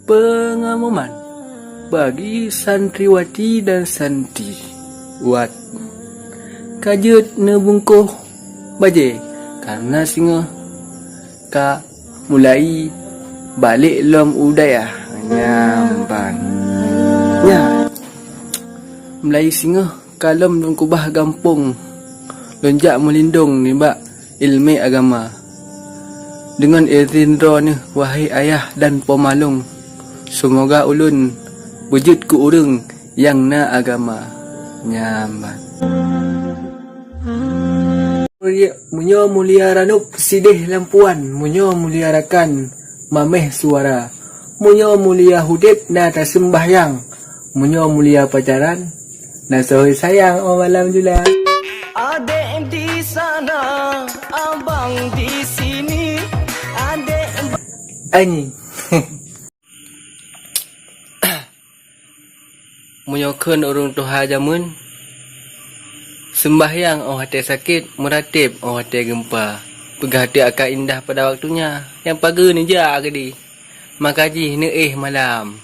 Pengumuman bagi santriwati dan santri wat kajut nebungkuh baje karena singa ka mulai balik lom udaya nyamban nya mulai singa kalom lom kubah gampung lonjak melindung ni bak ilmu agama dengan izin roh ni wahai ayah dan pemalung. Semoga ulun wujud ku urang yang na agama nyaman. Munyo mulia ranup sidih lampuan, munyo mulia rakan mameh suara, munyo mulia hudip na tasembahyang, munyo mulia pacaran na sohi sayang o malam jula. Adek di sana, abang di sini, adek Anjing. Munyokeun urung tuha jamun sembahyang oh hati sakit muratib oh hati gempa pegah hati akan indah pada waktunya yang pagi ni je agadi makaji neeh malam